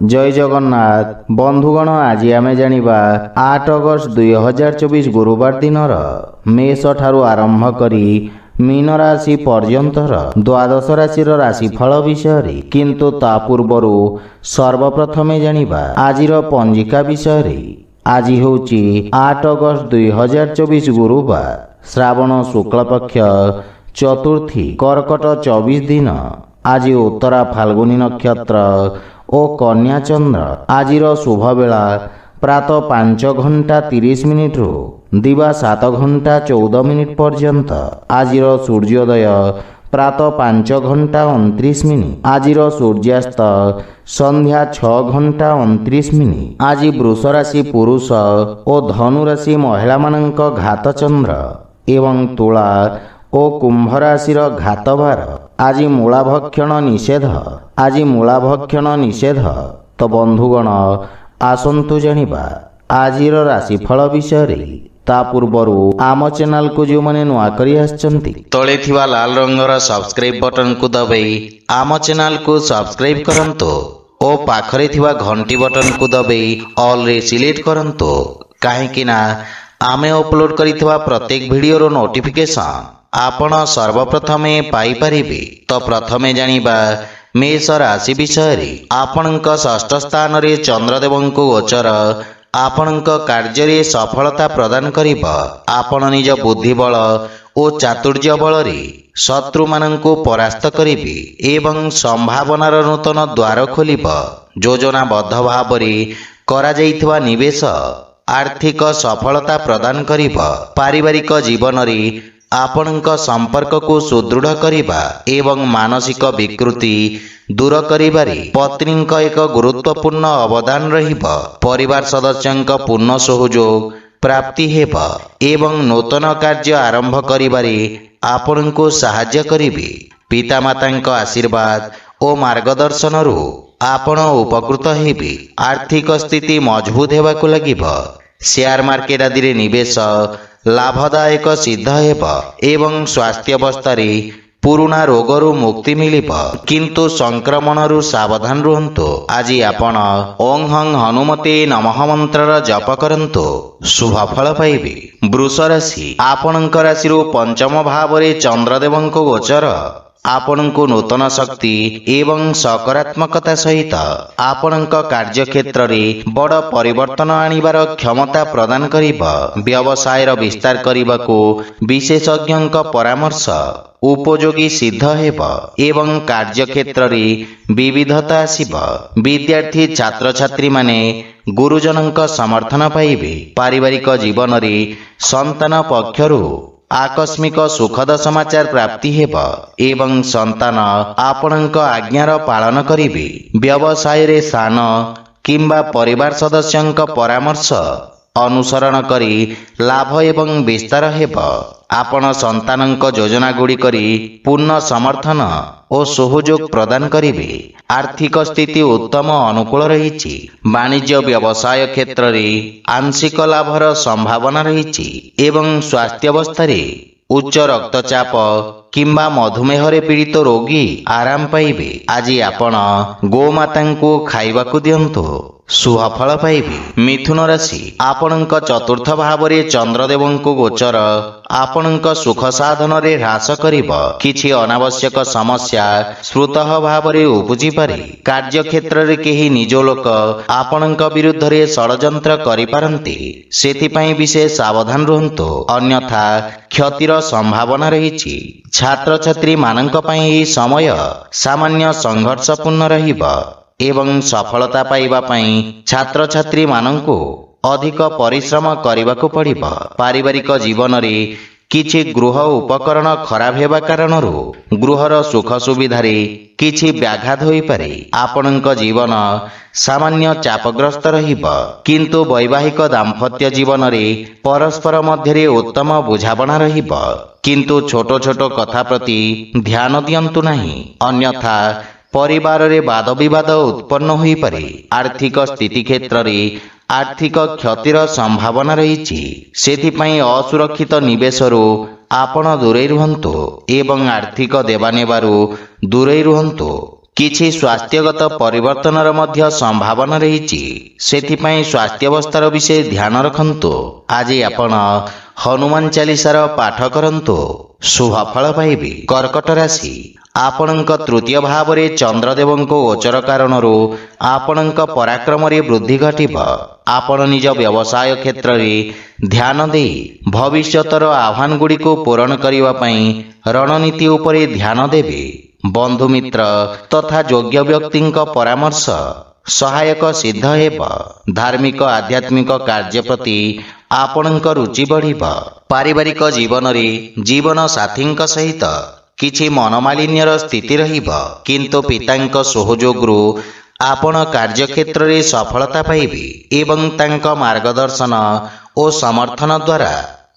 जय जगन्नाथ बंधुगण आज आम जानिबा 8 अगस्त 2024 गुरुवार दिन मेष ठारू आरंभ करी मीन राशि पर्यंतर द्वादश राशि राशिफल विषय किंतु ता पूर्वर सर्वप्रथमे जानिबा आजिर पंजिका विषय। आज होची 8 अगस्त 2024 गुरुवार श्रावण शुक्ल पक्ष चतुर्थी कर्कट 24 दिन। आज उत्तरा फाल्गुनी नक्षत्र और कन्या चंद्र। आजिर शुभ बेला प्रातः 5:30 रु दिवा 7:14 पर्यंत। आजिर सूर्योदय प्रातः 5:29। आजिर सूर्यास्त संध्या 6:29। आज वृष राशि पुरुष और धनु राशि महिला मानक घात चंद्र एवं तुला और कुंभ राशि घात बार। आज मूला भक्षण निषेध। आज मूला भक्षण निषेध। तो बंधुगण आसंतु जानिबा आजिर राशिफल विषय। ता पूर्वर आम चैनल को जो मैंने नुआ करी आछंती तले थिवा लाल रंगर सब्सक्राइब बटन को दबाई आम चैनल को सब्सक्राइब करंतो और पाखरे थिवा घंटी बटन को दबाई ऑल रे सिलेक्ट करंतो काहेकि ना आमे अपलोड करिथिवा प्रत्येक वीडियो रो नोटिफिकेशन आपण सर्वप्रथमे पाई परिबे। तो प्रथमे जानिबा मेष राशि विषय। आपणक षष्ठ स्थान रे चंद्रदेवंको गोचर आपणक कार्य रे सफलता प्रदान करिब। आपण निज बुद्धि बल और चातुर्य बल रे शत्रु मानंको परास्त करिबे एवं संभावनार नूतन द्वार खोलिब। योजनाबद्ध भाव रे करा जाइथिवा निवेश आर्थिक सफलता प्रदान करिब। पारिवारिक जीवन रे आपणक संपर्क को सुदृढ़ करिबा एवं मानसिक विकृति दूर करिबारे पत्नीक एक गुरुत्वपूर्ण अवदान रहिब। परिवार सदस्यंक पूर्ण सहयोग प्राप्ति हेब एवं नूतन कार्य आरंभ करिबारे आपणको सहाय्य करिबे। पितामातांक आशीर्वाद और मार्गदर्शन रु आपण उपकृत हेबे। आर्थिक स्थिति मजबूत हेबाकु लागिब। शेयर मार्केट आदि रे निवेश लाभदायक सिद्ध हेब एवं स्वास्थ्य अवस्था पुराना रोगरु मुक्ति मिलिब किंतु संक्रमण रु सावधान रुहंतु। आज आपण ओं हं हनुमते नमः मंत्र जप करंतु शुभ फल पाइबे। वृष राशि आपणक राशि रु पंचम भाव रे चंद्रदेवंको गोचर आपणको नूतन शक्ति एवं सकारात्मकता सहित आपणक कार्य क्षेत्र रे बड़ परिवर्तन आनिबार क्षमता प्रदान करिब। व्यवसाय विस्तार करबाको विशेषज्ञक परामर्श उपयोगी सिद्ध हेब एवं कार्य क्षेत्र रे विविधता आसिब। विद्यार्थी छात्र छात्री माने गुरुजनक समर्थन पाइबे। पारिवारिक जीवन रे संतान पक्षरु आकस्मिक सुखद समाचार प्राप्ति हेब एवं संतान आपणक आज्ञार पालन करिबे। व्यवसाय रे सान किंबा परिवार सदस्यंक परामर्श अनुसरण करी लाभ एवं विस्तार हेब। आपण संतानंक योजना गुडी करी पूर्ण समर्थन और सहयोग प्रदान करिबे। आर्थिक स्थिति उत्तम अनुकूल रहिछि। वाणिज्य व्यवसाय क्षेत्र रे आंशिक लाभर संभावना रहिछि एवं स्वास्थ्य अवस्था रे उच्च रक्तचाप किंबा मधुमेह रे पीड़ित रोगी आराम पाइबे। आज आपण गोमातांको खाइबाकू दियंतु सुफल पाइबे। मिथुन राशि आपणक चतुर्थ भाव रे चंद्रदेवंको गोचर आपणक सुख साधन रे ह्रास करिब। किछि अनावश्यक समस्या श्रुतः भाव रे उपजि पारे। कार्य क्षेत्र रे केही निज लोक आपणक विरुद्ध रे षडयंत्र करि पारंती सेथि पई विशेष सावधान रहंतु अन्यथा क्षतिर संभावना रहिछि। छात्र छात्री मानक पई एही समय सामान्य संघर्षपूर्ण रहिब एवं सफलता पाइबा पई छात्र छात्री मानंको अधिक परिश्रम करबाकू पड़िब। पारिवारिक जीवन रे किछि गृह उपकरण खराब हेबा कारणरू गृहर सुख सुविधा रे किछि व्याघात होई पारे। आपणक जीवन सामान्य चापग्रस्त रहिब किंतु वैवाहिक दाम्पत्य जीवन रे परस्पर मध्य रे उत्तम बुझाबणा रहिब किंतु छोट छोट कथा प्रति ध्यान दियंतु नहीं अन्यथा परिवार रे वाद विवाद उत्पन्न होई पारे। आर्थिक स्थिति क्षेत्र रे आर्थिक क्षतिर संभावना रहिछि सेथिपई असुरक्षित निवेशरू आपण दूरे रुहंतु एवं आर्थिक देवानेबारू दूरे रुहंतु। କିଛି ସ୍ୱାସ୍ଥ୍ୟଗତ ପରିବର୍ତ୍ତନର ମଧ୍ୟ ସମ୍ଭାବନା ରହିଛି। ସେଥିପାଇଁ ସ୍ୱାସ୍ଥ୍ୟାବସ୍ଥାର ବିଷୟ ଧ୍ୟାନ ରଖନ୍ତୁ। ଆଜି ଆପଣ ହନୁମାନ ଚାଳିଶାର ପାଠ କରନ୍ତୁ, ଶୁଭ ଫଳ ପାଇବେ। କର୍କଟ ରାଶି, ଆପଣଙ୍କ ତୃତୀୟ ଭାବରେ ଚନ୍ଦ୍ରଦେବଙ୍କ ଗୋଚର କାରଣରୁ ଆପଣଙ୍କ ପରାକ୍ରମରେ ବୃଦ୍ଧି ଘଟିବ। ଆପଣ ନିଜ ବ୍ୟବସାୟ କ୍ଷେତ୍ରରେ ଧ୍ୟାନ ଦେଇ ଭବିଷ୍ୟତର ଆହ୍ୱାନଗୁଡ଼ିକୁ ପୂରଣ କରିବା ପାଇଁ ରଣନୀତି ଉପରେ ଧ୍ୟାନ ଦେବେ। ବନ୍ଧୁମିତ୍ର ତଥା ଯୋଗ୍ୟ ବ୍ୟକ୍ତିଙ୍କ ପରାମର୍ଶ ସହାୟକ ସିଦ୍ଧ ହେବ। ଧାର୍ମିକ ଆଧ୍ୟାତ୍ମିକ କାର୍ଯ୍ୟ ପ୍ରତି ଆପଣଙ୍କ ରୁଚି ବଢ଼ିବ। ପାରିବାରିକ ଜୀବନରେ ଜୀବନ ସାଥୀଙ୍କ ସହିତ କିଛି ମନମାଳିନ୍ୟର ସ୍ଥିତି ରହିବ, କିନ୍ତୁ ପିତାଙ୍କ ସହଯୋଗରୁ ଆପଣ କାର୍ଯ୍ୟକ୍ଷେତ୍ରରେ ସଫଳତା ପାଇବେ ଏବଂ ତାଙ୍କ ମାର୍ଗଦର୍ଶନ ଓ ସମର୍ଥନ ଦ୍ୱାରା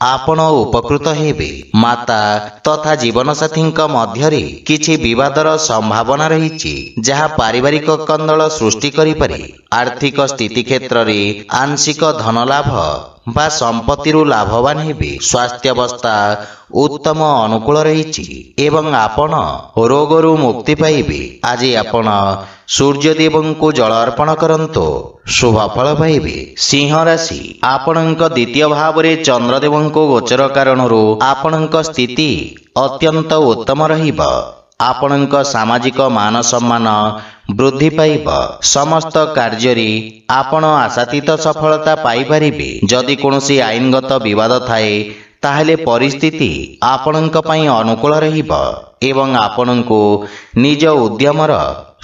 ଆପଣ ଉପକୃତ ହେବେ। ମାତା ତଥା ଜୀବନସାଥୀଙ୍କ ମଧ୍ୟରେ କିଛି ବିବାଦର ସମ୍ଭାବନା ରହିଛି, ଯାହା ପାରିବାରିକ କନ୍ଦଳ ସୃଷ୍ଟି କରିପାରେ। ଆର୍ଥିକ ସ୍ଥିତି କ୍ଷେତ୍ରରେ ଆଂଶିକ ଧନ ଲାଭ ବା ସମ୍ପତ୍ତିରୁ ଲାଭବାନ ହେବେ। ସ୍ୱାସ୍ଥ୍ୟାବସ୍ଥା ଉତ୍ତମ ଅନୁକୂଳ ରହିଛି ଏବଂ ଆପଣ ରୋଗରୁ ମୁକ୍ତି ପାଇବେ। ଆଜି ଆପଣ ସୂର୍ଯ୍ୟଦେବଙ୍କୁ ଜଳ ଅର୍ପଣ କରନ୍ତୁ, ଶୁଭ ଫଳ ପାଇବେ। ସିଂହ ରାଶି, ଆପଣଙ୍କ ଦ୍ୱିତୀୟ ଭାବରେ ଚନ୍ଦ୍ରଦେବଙ୍କ ଗୋଚର କାରଣରୁ ଆପଣଙ୍କ ସ୍ଥିତି ଅତ୍ୟନ୍ତ ଉତ୍ତମ ରହିବ। ଆପଣଙ୍କ ସାମାଜିକ ମାନ ସମ୍ମାନ ବୃଦ୍ଧି ପାଇବ। ସମସ୍ତ କାର୍ଯ୍ୟରେ ଆପଣ ଆଶାତୀତ ସଫଳତା ପାଇପାରିବେ। ଯଦି କୌଣସି ଆଇନଗତ ବିବାଦ ଥାଏ ତାହେଲେ ପରିସ୍ଥିତି ଆପଣଙ୍କ ପାଇଁ ଅନୁକୂଳ ରହିବ ଏବଂ ଆପଣଙ୍କୁ ନିଜ ଉଦ୍ୟମର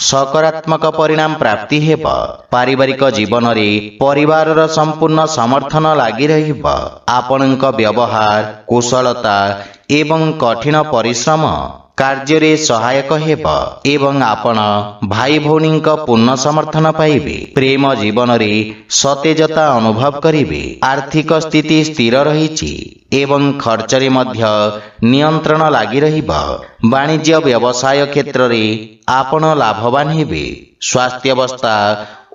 ସକାରାତ୍ମକ ପରିଣାମ ପ୍ରାପ୍ତି ହେବ। ପାରିବାରିକ ଜୀବନରେ ପରିବାରର ସମ୍ପୂର୍ଣ୍ଣ ସମର୍ଥନ ଲାଗି ରହିବ। ଆପଣଙ୍କ ବ୍ୟବହାର, କୁଶଳତା ଏବଂ କଠିନ ପରିଶ୍ରମ କାର୍ଯ୍ୟରେ ସହାୟକ ହେବ ଏବଂ ଆପଣ ଭାଇ ଭଉଣୀଙ୍କ ପୂର୍ଣ୍ଣ ସମର୍ଥନ ପାଇବେ। ପ୍ରେମ ଜୀବନରେ ସତେଜତା ଅନୁଭବ କରିବେ। ଆର୍ଥିକ ସ୍ଥିତି ସ୍ଥିର ରହିଛି ଏବଂ ଖର୍ଚ୍ଚରେ ମଧ୍ୟ ନିୟନ୍ତ୍ରଣ ଲାଗି ରହିବ। ବାଣିଜ୍ୟ ବ୍ୟବସାୟ କ୍ଷେତ୍ରରେ ଆପଣ ଲାଭବାନ ହେବେ। ସ୍ୱାସ୍ଥ୍ୟାବସ୍ଥା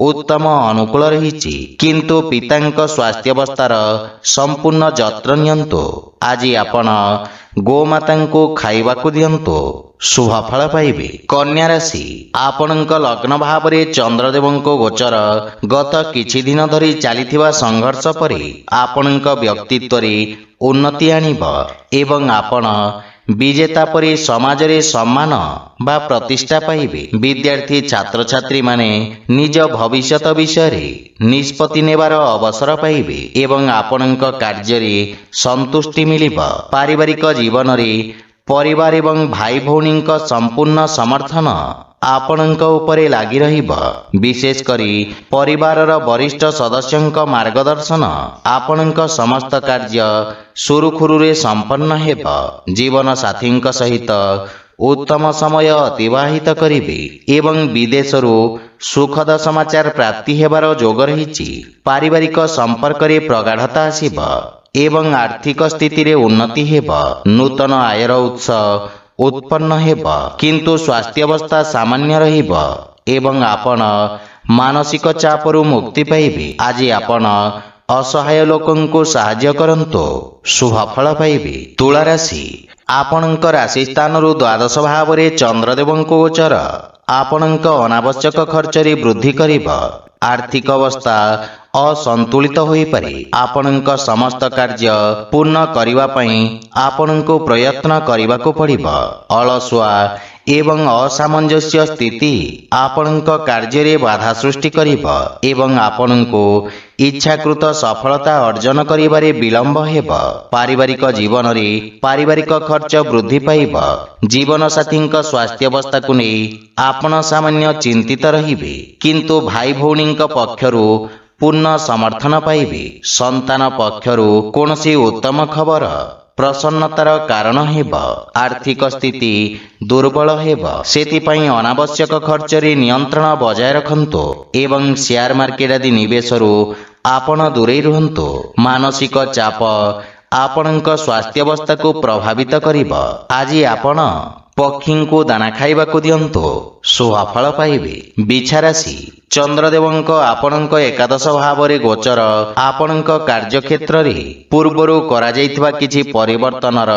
ଉତ୍ତମ ଅନୁକୂଳ ରହିଛି, କିନ୍ତୁ ପିତାଙ୍କ ସ୍ୱାସ୍ଥ୍ୟାବସ୍ଥାର ସମ୍ପୂର୍ଣ୍ଣ ଯତ୍ନ ନିଅନ୍ତୁ। ଆଜି ଆପଣ ଗୋମାତାଙ୍କୁ ଖାଇବାକୁ ଦିଅନ୍ତୁ, ଶୁଭ ଫଳ ପାଇବେ। କନ୍ୟା ରାଶି, ଆପଣଙ୍କ ଲଗ୍ନ ଭାବରେ ଚନ୍ଦ୍ରଦେବଙ୍କ ଗୋଚର ଗତ କିଛି ଦିନ ଧରି ଚାଲିଥିବା ସଂଘର୍ଷ ପରେ ଆପଣଙ୍କ ବ୍ୟକ୍ତିତ୍ୱରେ ଉନ୍ନତି ଆଣିବ ଏବଂ ଆପଣ ବିଜେତା ପରି ସମାଜରେ ସମ୍ମାନ ବା ପ୍ରତିଷ୍ଠା ପାଇବେ। ବିଦ୍ୟାର୍ଥୀ ଛାତ୍ରଛାତ୍ରୀମାନେ ନିଜ ଭବିଷ୍ୟତ ବିଷୟରେ ନିଷ୍ପତ୍ତି ନେବାର ଅବସର ପାଇବେ ଏବଂ ଆପଣଙ୍କ କାର୍ଯ୍ୟରେ ସନ୍ତୁଷ୍ଟି ମିଳିବ। ପାରିବାରିକ ଜୀବନରେ ପରିବାର ଏବଂ ଭାଇ ଭଉଣୀଙ୍କ ସମ୍ପୂର୍ଣ୍ଣ ସମର୍ଥନ ଆପଣଙ୍କ ଉପରେ ଲାଗି ରହିବ। ବିଶେଷ କରି ପରିବାରର ବରିଷ୍ଠ ସଦସ୍ୟଙ୍କ ମାର୍ଗଦର୍ଶନ ଆପଣଙ୍କ ସମସ୍ତ କାର୍ଯ୍ୟ ସୁରୁଖୁରୁରେ ସମ୍ପନ୍ନ ହେବ। ଜୀବନସାଥୀଙ୍କ ସହିତ ଉତ୍ତମ ସମୟ ଅତିବାହିତ କରିବେ ଏବଂ ବିଦେଶରୁ ସୁଖଦ ସମାଚାର ପ୍ରାପ୍ତି ହେବାର ଯୋଗ ରହିଛି। ପାରିବାରିକ ସମ୍ପର୍କରେ ପ୍ରଗାଢ଼ତା ଆସିବ ଏବଂ ଆର୍ଥିକ ସ୍ଥିତିରେ ଉନ୍ନତି ହେବ। ନୂତନ ଆୟର ଉତ୍ସ ଉତ୍ପନ୍ନ ହେବ, କିନ୍ତୁ ସ୍ୱାସ୍ଥ୍ୟାବସ୍ଥା ସାମାନ୍ୟ ରହିବ ଏବଂ ଆପଣ ମାନସିକ ଚାପରୁ ମୁକ୍ତି ପାଇବେ। ଆଜି ଆପଣ ଅସହାୟ ଲୋକଙ୍କୁ ସାହାଯ୍ୟ କରନ୍ତୁ, ଶୁଭ ଫଳ ପାଇବେ। ତୁଳା ରାଶି, ଆପଣଙ୍କ ରାଶି ସ୍ଥାନରୁ ଦ୍ୱାଦଶ ଭାବରେ ଚନ୍ଦ୍ରଦେବଙ୍କ ଗୋଚର ଆପଣଙ୍କ ଅନାବଶ୍ୟକ ଖର୍ଚ୍ଚରେ ବୃଦ୍ଧି କରିବ। ଆର୍ଥିକ ଅବସ୍ଥା ଅସନ୍ତୁଳିତ ହୋଇପାରେ। ଆପଣଙ୍କ ସମସ୍ତ କାର୍ଯ୍ୟ ପୂର୍ଣ୍ଣ କରିବା ପାଇଁ ଆପଣଙ୍କୁ ପ୍ରୟତ୍ନ କରିବାକୁ ପଡ଼ିବ। ଅଳସୁଆ ଏବଂ ଅସାମଞ୍ଜସ୍ୟ ସ୍ଥିତି ଆପଣଙ୍କ କାର୍ଯ୍ୟରେ ବାଧା ସୃଷ୍ଟି କରିବ ଏବଂ ଆପଣଙ୍କୁ ଇଚ୍ଛାକୃତ ସଫଳତା ଅର୍ଜନ କରିବାରେ ବିଳମ୍ବ ହେବ। ପାରିବାରିକ ଜୀବନରେ ପାରିବାରିକ ଖର୍ଚ୍ଚ ବୃଦ୍ଧି ପାଇବ। ଜୀବନସାଥୀଙ୍କ ସ୍ୱାସ୍ଥ୍ୟାବସ୍ଥାକୁ ନେଇ ଆପଣ ସାମାନ୍ୟ ଚିନ୍ତିତ ରହିବେ, କିନ୍ତୁ ଭାଇ ଭଉଣୀଙ୍କ ପକ୍ଷରୁ ପୂର୍ଣ୍ଣ ସମର୍ଥନ ପାଇବେ। ସନ୍ତାନ ପକ୍ଷରୁ କୌଣସି ଉତ୍ତମ ଖବର ପ୍ରସନ୍ନତାର କାରଣ ହେବ। ଆର୍ଥିକ ସ୍ଥିତି ଦୁର୍ବଳ ହେବ, ସେଥିପାଇଁ ଅନାବଶ୍ୟକ ଖର୍ଚ୍ଚରେ ନିୟନ୍ତ୍ରଣ ବଜାୟ ରଖନ୍ତୁ ଏବଂ ସେୟାର ମାର୍କେଟ ଆଦି ନିବେଶରୁ ଆପଣ ଦୂରେଇ ରୁହନ୍ତୁ। ମାନସିକ ଚାପ ଆପଣଙ୍କ ସ୍ୱାସ୍ଥ୍ୟାବସ୍ଥାକୁ ପ୍ରଭାବିତ କରିବ। ଆଜି ଆପଣ ପକ୍ଷୀଙ୍କୁ ଦାନା ଖାଇବାକୁ ଦିଅନ୍ତୁ, ଶୁଭଫଳ ପାଇବେ। ବିଛା ରାଶି ଚନ୍ଦ୍ରଦେବଙ୍କ ଆପଣଙ୍କ ଏକାଦଶ ଭାବରେ ଗୋଚର ଆପଣଙ୍କ କାର୍ଯ୍ୟକ୍ଷେତ୍ରରେ ପୂର୍ବରୁ କରାଯାଇଥିବା କିଛି ପରିବର୍ତ୍ତନର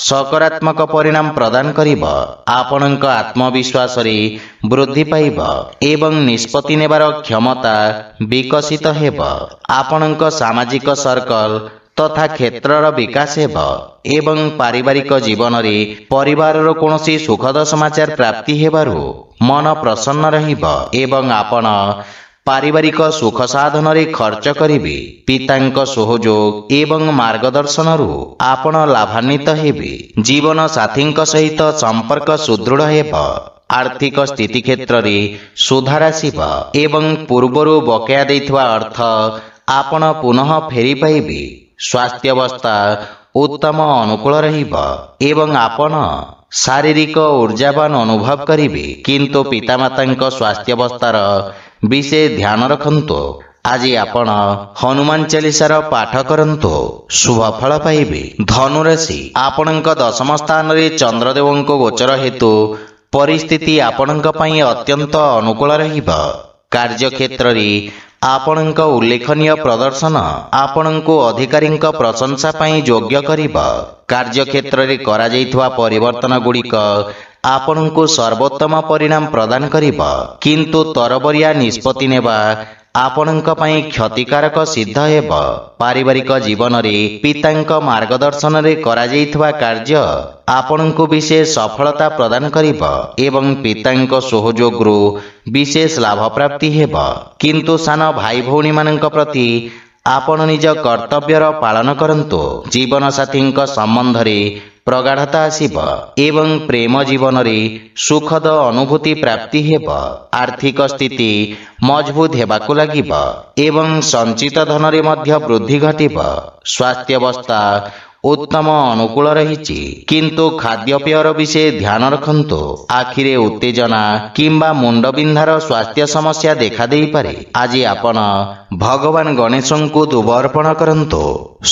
ସକାରାତ୍ମକ ପରିଣାମ ପ୍ରଦାନ କରିବ। ଆପଣଙ୍କ ଆତ୍ମବିଶ୍ୱାସରେ ବୃଦ୍ଧି ପାଇବ ଏବଂ ନିଷ୍ପତ୍ତି ନେବାର କ୍ଷମତା ବିକଶିତ ହେବ। ଆପଣଙ୍କ ସାମାଜିକ ସର୍କଲ ତଥା କ୍ଷେତ୍ରର ବିକାଶ ହେବ ଏବଂ ପାରିବାରିକ ଜୀବନରେ ପରିବାରର କୌଣସି ସୁଖଦ ସମାଚାର ପ୍ରାପ୍ତି ହେବାରୁ ମନ ପ୍ରସନ୍ନ ରହିବ ଏବଂ ଆପଣ ପାରିବାରିକ ସୁଖ ସାଧନରେ ଖର୍ଚ୍ଚ କରିବେ। ପିତାଙ୍କ ସହଯୋଗ ଏବଂ ମାର୍ଗଦର୍ଶନରୁ ଆପଣ ଲାଭାନ୍ୱିତ ହେବେ। ଜୀବନ ସାଥୀଙ୍କ ସହିତ ସମ୍ପର୍କ ସୁଦୃଢ଼ ହେବ। ଆର୍ଥିକ ସ୍ଥିତି କ୍ଷେତ୍ରରେ ସୁଧାର ଆସିବ ଏବଂ ପୂର୍ବରୁ ବକେୟା ଦେଇଥିବା ଅର୍ଥ ଆପଣ ପୁନଃ ଫେରି ପାଇବେ। ସ୍ୱାସ୍ଥ୍ୟାବସ୍ଥା ଉତ୍ତମ ଅନୁକୂଳ ରହିବ ଏବଂ ଆପଣ ଶାରୀରିକ ଊର୍ଜାବାନ ଅନୁଭବ କରିବେ, କିନ୍ତୁ ପିତାମାତାଙ୍କ ସ୍ୱାସ୍ଥ୍ୟାବସ୍ଥାର ବିଶେଷ ଧ୍ୟାନ ରଖନ୍ତୁ। ଆଜି ଆପଣ ହନୁମାନ ଚାଳିଶାର ପାଠ କରନ୍ତୁ, ଶୁଭଫଳ ପାଇବେ। ଧନୁରାଶି ଆପଣଙ୍କ ଦଶମ ସ୍ଥାନରେ ଚନ୍ଦ୍ରଦେବଙ୍କ ଗୋଚର ହେତୁ ପରିସ୍ଥିତି ଆପଣଙ୍କ ପାଇଁ ଅତ୍ୟନ୍ତ ଅନୁକୂଳ ରହିବ। କାର୍ଯ୍ୟକ୍ଷେତ୍ରରେ ଆପଣଙ୍କ ଉଲ୍ଲେଖନୀୟ ପ୍ରଦର୍ଶନ ଆପଣଙ୍କୁ ଅଧିକାରୀଙ୍କ ପ୍ରଶଂସା ପାଇଁ ଯୋଗ୍ୟ କରିବ। କାର୍ଯ୍ୟକ୍ଷେତ୍ରରେ କରାଯାଇଥିବା ପରିବର୍ତ୍ତନ ଗୁଡ଼ିକ ଆପଣଙ୍କୁ ସର୍ବୋତ୍ତମ ପରିଣାମ ପ୍ରଦାନ କରିବ, କିନ୍ତୁ ତରବରିଆ ନିଷ୍ପତ୍ତି ନେବା ଆପଣଙ୍କ ପାଇଁ କ୍ଷତିକାରକ ସିଦ୍ଧ ହେବ। ପାରିବାରିକ ଜୀବନରେ ପିତାଙ୍କ ମାର୍ଗଦର୍ଶନରେ କରାଯାଇଥିବା କାର୍ଯ୍ୟ ଆପଣଙ୍କୁ ବିଶେଷ ସଫଳତା ପ୍ରଦାନ କରିବ ଏବଂ ପିତାଙ୍କ ସହଯୋଗରୁ ବିଶେଷ ଲାଭ ପ୍ରାପ୍ତି ହେବ, କିନ୍ତୁ ସାନ ଭାଇ ଭଉଣୀମାନଙ୍କ ପ୍ରତି ଆପଣ ନିଜ କର୍ତ୍ତବ୍ୟର ପାଳନ କରନ୍ତୁ। ଜୀବନସାଥୀଙ୍କ ସମ୍ବନ୍ଧରେ ପ୍ରଗାଢ଼ତା ଆସିବ ଏବଂ ପ୍ରେମ ଜୀବନରେ ସୁଖଦ ଅନୁଭୂତି ପ୍ରାପ୍ତି ହେବ। ଆର୍ଥିକ ସ୍ଥିତି ମଜବୁତ ହେବାକୁ ଲାଗିବ ଏବଂ ସଞ୍ଚିତ ଧନରେ ମଧ୍ୟ ବୃଦ୍ଧି ଘଟିବ। ସ୍ୱାସ୍ଥ୍ୟାବସ୍ଥା ଉତ୍ତମ ଅନୁକୂଳ ରହିଛି, କିନ୍ତୁ ଖାଦ୍ୟପେୟର ବିଶେଷ ଧ୍ୟାନ ରଖନ୍ତୁ। ଆଖିରେ ଉତ୍ତେଜନା କିମ୍ବା ମୁଣ୍ଡବିନ୍ଧାର ସ୍ୱାସ୍ଥ୍ୟ ସମସ୍ୟା ଦେଖାଦେଇପାରେ। ଆଜି ଆପଣ ଭଗବାନ ଗଣେଶଙ୍କୁ ଧୂପ ଅର୍ପଣ କରନ୍ତୁ,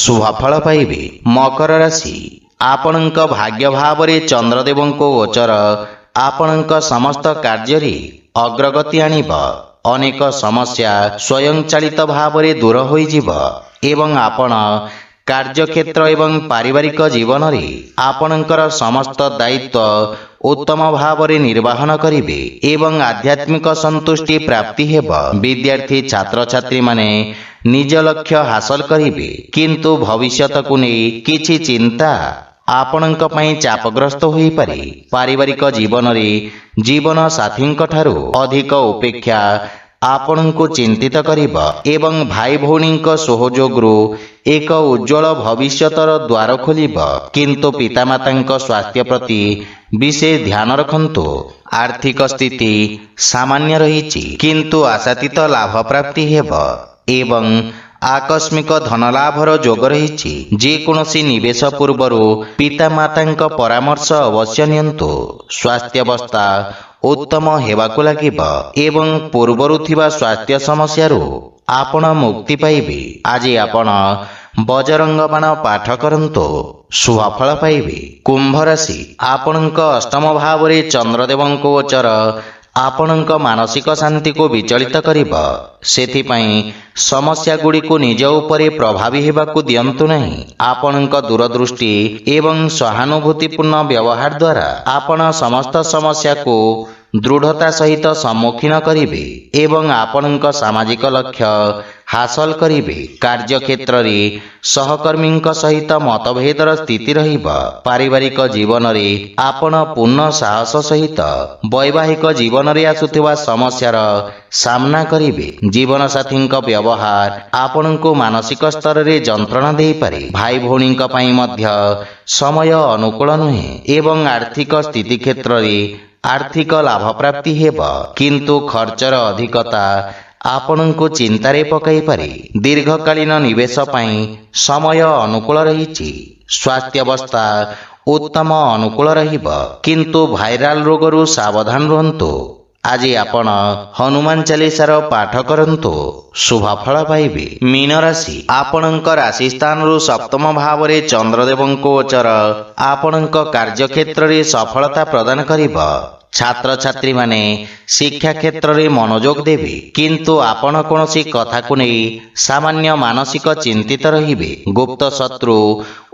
ଶୁଭଫଳ ପାଇବେ। ମକର ରାଶି ଆପଣଙ୍କ ଭାଗ୍ୟ ଭାବରେ ଚନ୍ଦ୍ରଦେବଙ୍କ ଗୋଚର ଆପଣଙ୍କ ସମସ୍ତ କାର୍ଯ୍ୟରେ ଅଗ୍ରଗତି ଆଣିବ। ଅନେକ ସମସ୍ୟା ସ୍ୱୟଂଚାଳିତ ଭାବରେ ଦୂର ହୋଇଯିବ ଏବଂ ଆପଣ କାର୍ଯ୍ୟକ୍ଷେତ୍ର ଏବଂ ପାରିବାରିକ ଜୀବନରେ ଆପଣଙ୍କର ସମସ୍ତ ଦାୟିତ୍ୱ ଉତ୍ତମ ଭାବରେ ନିର୍ବାହନ କରିବେ ଏବଂ ଆଧ୍ୟାତ୍ମିକ ସନ୍ତୁଷ୍ଟି ପ୍ରାପ୍ତି ହେବ। ବିଦ୍ୟାର୍ଥୀ ଛାତ୍ରଛାତ୍ରୀମାନେ ନିଜ ଲକ୍ଷ୍ୟ ହାସଲ କରିବେ, କିନ୍ତୁ ଭବିଷ୍ୟତକୁ ନେଇ କିଛି ଚିନ୍ତା ଆପଣଙ୍କ ପାଇଁ ଚାପଗ୍ରସ୍ତ ହୋଇପାରେ। ପାରିବାରିକ ଜୀବନରେ ଜୀବନ ସାଥୀଙ୍କ ଠାରୁ ଅଧିକ ଉପେକ୍ଷା ଆପଣଙ୍କୁ ଚିନ୍ତିତ କରିବ ଏବଂ ଭାଇ ଭଉଣୀଙ୍କ ସହଯୋଗରୁ ଏକ ଉଜ୍ଜଳ ଭବିଷ୍ୟତର ଦ୍ୱାର ଖୋଲିବ, କିନ୍ତୁ ପିତାମାତାଙ୍କ ସ୍ୱାସ୍ଥ୍ୟ ପ୍ରତି ବିଶେଷ ଧ୍ୟାନ ରଖନ୍ତୁ। ଆର୍ଥିକ ସ୍ଥିତି ସାମାନ୍ୟ ରହିଛି, କିନ୍ତୁ ଆଶାତୀତ ଲାଭ ପ୍ରାପ୍ତି ହେବ ଏବଂ ଆକସ୍ମିକ ଧନଲାଭର ଯୋଗ ରହିଛି। ଯେକୌଣସି ନିବେଶ ପୂର୍ବରୁ ପିତାମାତାଙ୍କ ପରାମର୍ଶ ଅବଶ୍ୟ ନିଅନ୍ତୁ। ସ୍ୱାସ୍ଥ୍ୟାବସ୍ଥା ଉତ୍ତମ ହେବାକୁ ଲାଗିବ ଏବଂ ପୂର୍ବରୁ ଥିବା ସ୍ୱାସ୍ଥ୍ୟ ସମସ୍ୟାରୁ ଆପଣ ମୁକ୍ତି ପାଇବେ। ଆଜି ଆପଣ ବଜରଙ୍ଗ ବାଣ ପାଠ କରନ୍ତୁ, ଶୁଭଫଳ ପାଇବେ। କୁମ୍ଭ ରାଶି ଆପଣଙ୍କ ଅଷ୍ଟମ ଭାବରେ ଚନ୍ଦ୍ରଦେବଙ୍କ ଗୋଚର ଆପଣଙ୍କ ମାନସିକ ଶାନ୍ତିକୁ ବିଚଳିତ କରିବ। ସେଥିପାଇଁ ସମସ୍ୟାଗୁଡ଼ିକୁ ନିଜ ଉପରେ ପ୍ରଭାବୀ ହେବାକୁ ଦିଅନ୍ତୁ ନାହିଁ। ଆପଣଙ୍କ ଦୂରଦୃଷ୍ଟି ଏବଂ ସହାନୁଭୂତିପୂର୍ଣ୍ଣ ବ୍ୟବହାର ଦ୍ୱାରା ଆପଣ ସମସ୍ତ ସମସ୍ୟାକୁ ଦୃଢ଼ତା ସହିତ ସମ୍ମୁଖୀନ କରିବେ ଏବଂ ଆପଣଙ୍କ ସାମାଜିକ ଲକ୍ଷ୍ୟ ହାସଲ କରିବେ। କାର୍ଯ୍ୟକ୍ଷେତ୍ରରେ ସହକର୍ମୀଙ୍କ ସହିତ ମତଭେଦର ସ୍ଥିତି ରହିବ। ପାରିବାରିକ ଜୀବନରେ ଆପଣ ପୂର୍ଣ୍ଣ ସାହସ ସହିତ ବୈବାହିକ ଜୀବନରେ ଆସୁଥିବା ସମସ୍ୟାର ସାମ୍ନା କରିବେ। ଜୀବନସାଥୀଙ୍କ ବ୍ୟବହାର ଆପଣଙ୍କୁ ମାନସିକ ସ୍ତରରେ ଯନ୍ତ୍ରଣା ଦେଇପାରେ। ଭାଇ ଭଉଣୀଙ୍କ ପାଇଁ ମଧ୍ୟ ସମୟ ଅନୁକୂଳ ନୁହେଁ ଏବଂ ଆର୍ଥିକ ସ୍ଥିତି କ୍ଷେତ୍ରରେ ଆର୍ଥିକ ଲାଭ ପ୍ରାପ୍ତି ହେବ, କିନ୍ତୁ ଖର୍ଚ୍ଚର ଅଧିକତା ଆପଣଙ୍କୁ ଚିନ୍ତାରେ ପକାଇପାରେ। ଦୀର୍ଘକାଳୀନ ନିବେଶ ପାଇଁ ସମୟ ଅନୁକୂଳ ରହିଛି। ସ୍ୱାସ୍ଥ୍ୟାବସ୍ଥା ଉତ୍ତମ ଅନୁକୂଳ ରହିବ, କିନ୍ତୁ ଭାଇରାଲ ରୋଗରୁ ସାବଧାନ ରୁହନ୍ତୁ। ଆଜି ଆପଣ ହନୁମାନ ଚାଳିଶାର ପାଠ କରନ୍ତୁ, ଶୁଭଫଳ ପାଇବେ। ମୀନ ରାଶି, ଆପଣଙ୍କ ରାଶି ସ୍ଥାନରୁ ସପ୍ତମ ଭାବରେ ଚନ୍ଦ୍ରଦେବଙ୍କ ଗୋଚର ଆପଣଙ୍କ କାର୍ଯ୍ୟକ୍ଷେତ୍ରରେ ସଫଳତା ପ୍ରଦାନ କରିବ। ଛାତ୍ରଛାତ୍ରୀମାନେ ଶିକ୍ଷା କ୍ଷେତ୍ରରେ ମନୋଯୋଗ ଦେବେ, କିନ୍ତୁ ଆପଣ କୌଣସି କଥାକୁ ନେଇ ସାମାନ୍ୟ ମାନସିକ ଚିନ୍ତିତ ରହିବେ। ଗୁପ୍ତ ଶତ୍ରୁ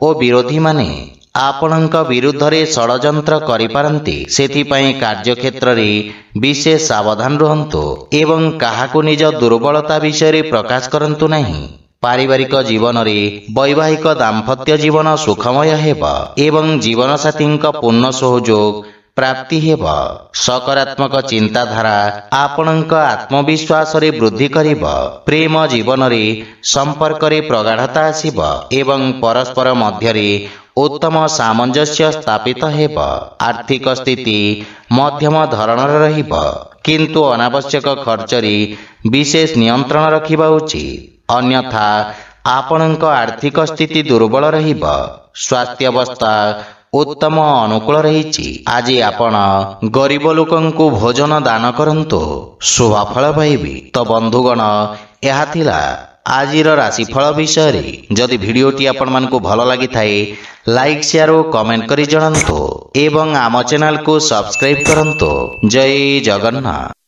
ଓ ବିରୋଧୀମାନେ ଆପଣଙ୍କ ବିରୁଦ୍ଧରେ ଷଡ଼ଯନ୍ତ୍ର କରିପାରନ୍ତି, ସେଥିପାଇଁ କାର୍ଯ୍ୟକ୍ଷେତ୍ରରେ ବିଶେଷ ସାବଧାନ ରୁହନ୍ତୁ ଏବଂ କାହାକୁ ନିଜ ଦୁର୍ବଳତା ବିଷୟରେ ପ୍ରକାଶ କରନ୍ତୁ ନାହିଁ। ପାରିବାରିକ ଜୀବନରେ ବୈବାହିକ ଦାମ୍ପତ୍ୟ ଜୀବନ ସୁଖମୟ ହେବ ଏବଂ ଜୀବନସାଥୀଙ୍କ ପୂର୍ଣ୍ଣ ସହଯୋଗ ପ୍ରାପ୍ତି ହେବ। ସକାରାତ୍ମକ ଚିନ୍ତାଧାରା ଆପଣଙ୍କ ଆତ୍ମବିଶ୍ୱାସରେ ବୃଦ୍ଧି କରିବ। ପ୍ରେମ ଜୀବନରେ ସମ୍ପର୍କରେ ପ୍ରଗାଢ଼ତା ଆସିବ ଏବଂ ପରସ୍ପର ମଧ୍ୟରେ ଉତ୍ତମ ସାମଞ୍ଜସ୍ୟ ସ୍ଥାପିତ ହେବ। ଆର୍ଥିକ ସ୍ଥିତି ମଧ୍ୟମ ଧରଣର ରହିବ, କିନ୍ତୁ ଅନାବଶ୍ୟକ ଖର୍ଚ୍ଚରେ ବିଶେଷ ନିୟନ୍ତ୍ରଣ ରଖିବା ଉଚିତ, ଅନ୍ୟଥା ଆପଣଙ୍କ ଆର୍ଥିକ ସ୍ଥିତି ଦୁର୍ବଳ ରହିବ। ସ୍ୱାସ୍ଥ୍ୟାବସ୍ଥା ଉତ୍ତମ ଅନୁକୂଳ ରହିଛି। ଆଜି ଆପଣ ଗରିବ ଲୋକଙ୍କୁ ଭୋଜନ ଦାନ କରନ୍ତୁ, ଶୁଭଫଳ ପାଇବେ। ତ ବନ୍ଧୁଗଣ, ଏହା ଥିଲା ଆଜିର ରାଶିଫଳ ବିଷୟରେ। ଯଦି ଭିଡ଼ିଓଟି ଆପଣମାନଙ୍କୁ ଭଲ ଲାଗିଥାଏ, ଲାଇକ୍, ସେୟାର ଓ କମେଣ୍ଟ କରି ଜଣାନ୍ତୁ ଏବଂ ଆମ ଚ୍ୟାନେଲକୁ ସବସ୍କ୍ରାଇବ୍ କରନ୍ତୁ। ଜୟ ଜଗନ୍ନାଥ।